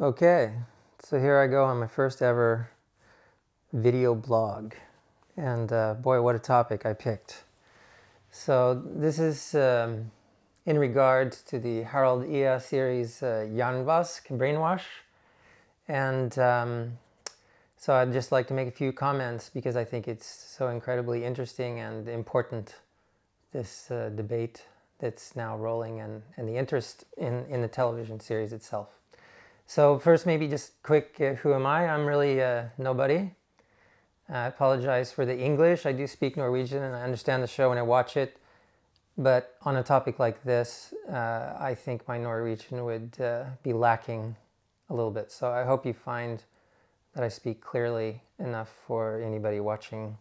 Okay, so here I go on my first ever video blog, and boy, what a topic I picked. So this is in regard to the Harold Ia series Hjernevask, Brainwash, and so I'd just like to make a few comments because I think it's so incredibly interesting and important, this debate that's now rolling, and the interest in the television series itself. So first, maybe just quick, who am I? I'm really nobody. I apologize for the English. I do speak Norwegian and I understand the show when I watch it. But on a topic like this, I think my Norwegian would be lacking a little bit. So I hope you find that I speak clearly enough for anybody watching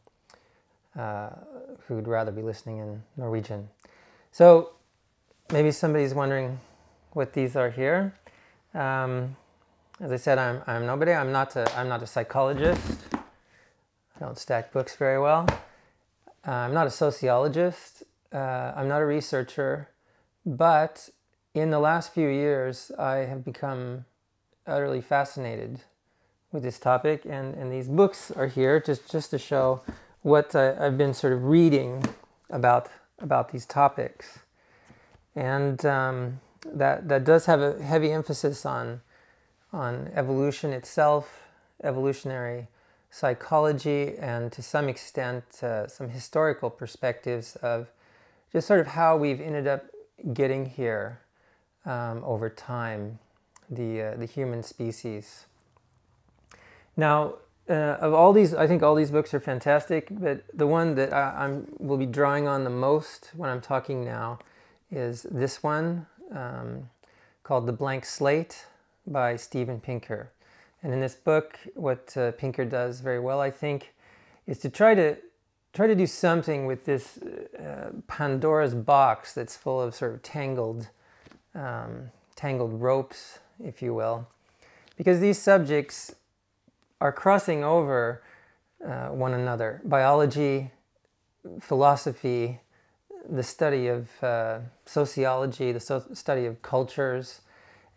who'd rather be listening in Norwegian. So maybe somebody's wondering what these are here. As I said, I'm nobody. I'm not a psychologist. I don't stack books very well. I'm not a sociologist. I'm not a researcher. But in the last few years, I have become utterly fascinated with this topic, and these books are here just to show what I've been sort of reading about these topics. And that does have a heavy emphasis on evolution itself, evolutionary psychology, and to some extent some historical perspectives of just sort of how we've ended up getting here over time, the human species. Now, of all these, I think all these books are fantastic, but the one that I will be drawing on the most when I'm talking now is this one called The Blank Slate by Steven Pinker. And in this book, what Pinker does very well, I think, is to try to do something with this Pandora's box that's full of sort of tangled ropes, if you will, because these subjects are crossing over one another. Biology, philosophy, the study of sociology, the study of cultures,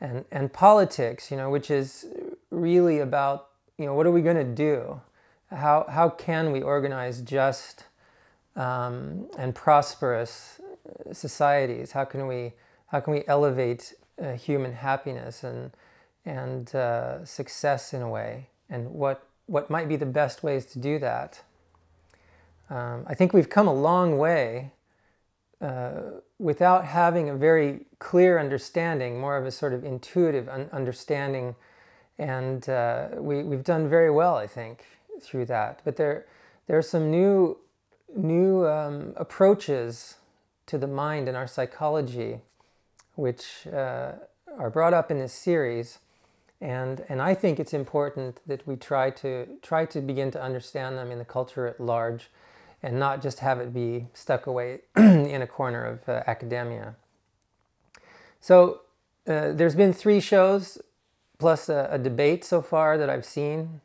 and politics, which is really about, what are we going to do? How can we organize just and prosperous societies? How can we elevate human happiness and success in a way? And what might be the best ways to do that? I think we've come a long way without having a very clear understanding, more of a sort of intuitive understanding, and we've done very well, I think, through that. But there are some new approaches to the mind and our psychology, which are brought up in this series, and I think it's important that we try to begin to understand them in the culture at large, and not just have it be stuck away in a corner of academia. So there's been 3 shows plus a debate so far that I've seen,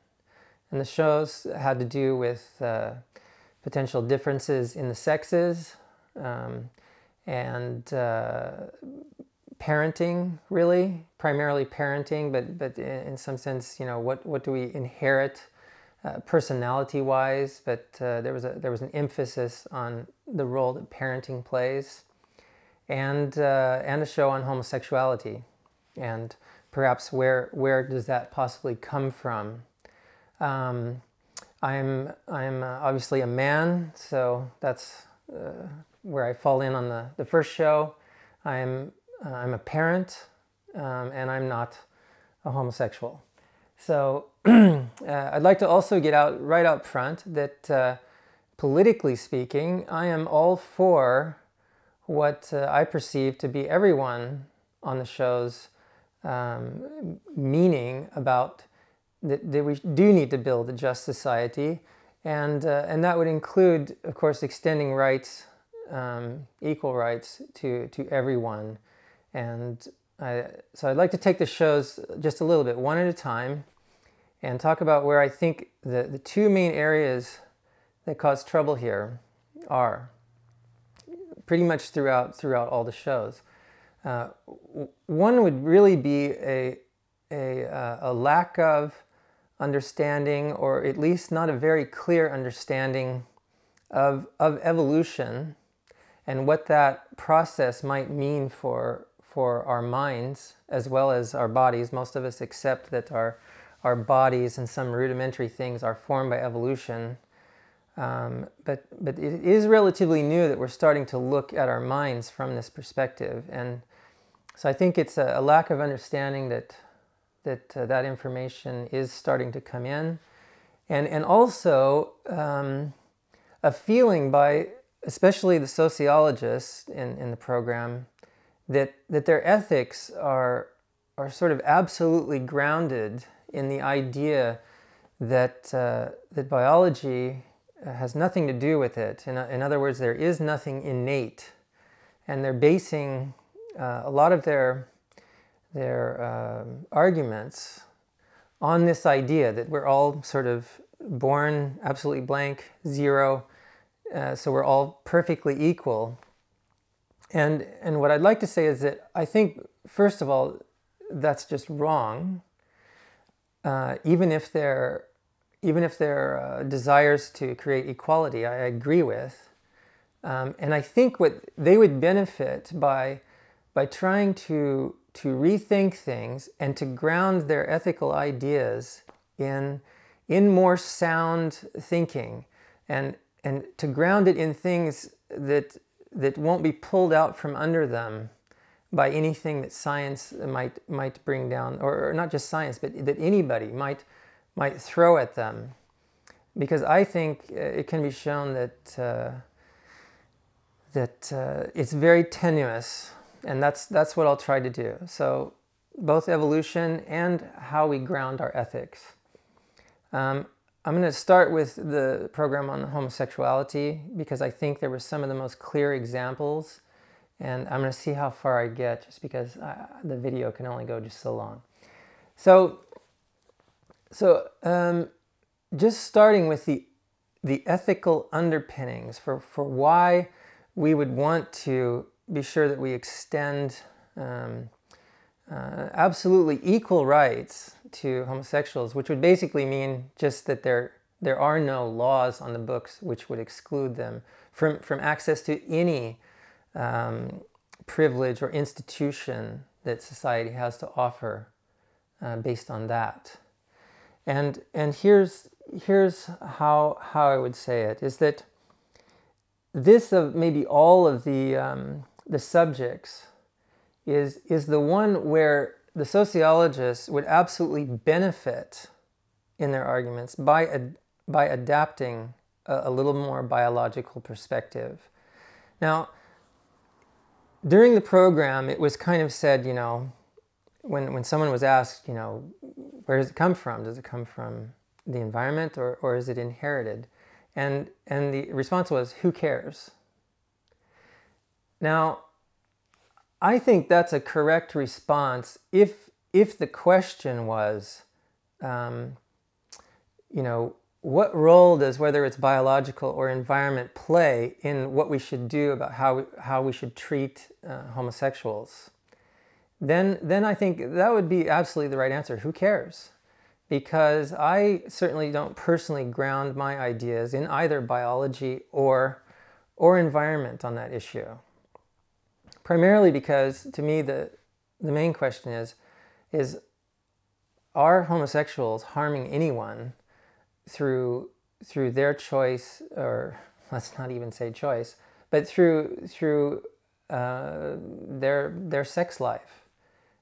and the shows had to do with potential differences in the sexes and parenting, really, primarily parenting, but in some sense, what do we inherit personality-wise? But there was an emphasis on the role that parenting plays, and a show on homosexuality, and perhaps where does that possibly come from? I'm obviously a man, so that's where I fall in on the first show. I'm a parent, and I'm not a homosexual. So I'd like to also get right out front that politically speaking, I am all for what I perceive to be everyone on the show's meaning about that we do need to build a just society, and that would include, of course, extending rights, equal rights to everyone. And so I'd like to take the shows just a little bit, one at a time, and talk about where I think the 2 main areas that cause trouble here are, pretty much throughout all the shows. One would really be a lack of understanding, or at least not a very clear understanding of evolution and what that process might mean for our minds as well as our bodies. Most of us accept that our bodies and some rudimentary things are formed by evolution. But it is relatively new that we're starting to look at our minds from this perspective. And so I think it's a lack of understanding that information is starting to come in. And also a feeling by especially the sociologists in the program that their ethics are sort of absolutely grounded in the idea that biology has nothing to do with it. In other words, there is nothing innate, and they're basing a lot of their arguments on this idea that we're all sort of born absolutely blank, zero, so we're all perfectly equal. And what I'd like to say is that I think, first of all, that's just wrong. Even if their desires to create equality, I agree with. And I think what they would benefit by trying to rethink things and to ground their ethical ideas in more sound thinking, and to ground it in things that won't be pulled out from under them by anything that science might bring down, or not just science, but that anybody might throw at them. Because I think it can be shown that it's very tenuous, and that's what I'll try to do. So both evolution and how we ground our ethics. I'm going to start with the program on homosexuality because I think there were some of the most clear examples, and I'm going to see how far I get just because the video can only go just so long. So just starting with the ethical underpinnings for why we would want to be sure that we extend absolutely equal rights to homosexuals, which would basically mean just that there are no laws on the books which would exclude them from access to any privilege or institution that society has to offer based on that. And here's how I would say it, is that this of maybe all of the subjects is the one where the sociologists would absolutely benefit in their arguments by adapting a little more biological perspective. Now, during the program, it was kind of said, when someone was asked, where does it come from? Does it come from the environment or is it inherited? And the response was, who cares? Now, I think that's a correct response if the question was, what role does, whether it's biological or environment, play in what we should do about how we should treat homosexuals? Then I think that would be absolutely the right answer. Who cares? Because I certainly don't personally ground my ideas in either biology or environment on that issue. Primarily because, to me, the main question is are homosexuals harming anyone through their choice, or let's not even say choice, but through their sex life?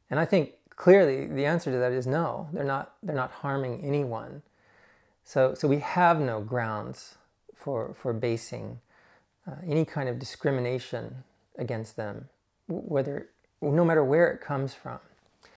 And I think clearly the answer to that is no. They're not harming anyone. So we have no grounds for basing any kind of discrimination against them, no matter where it comes from.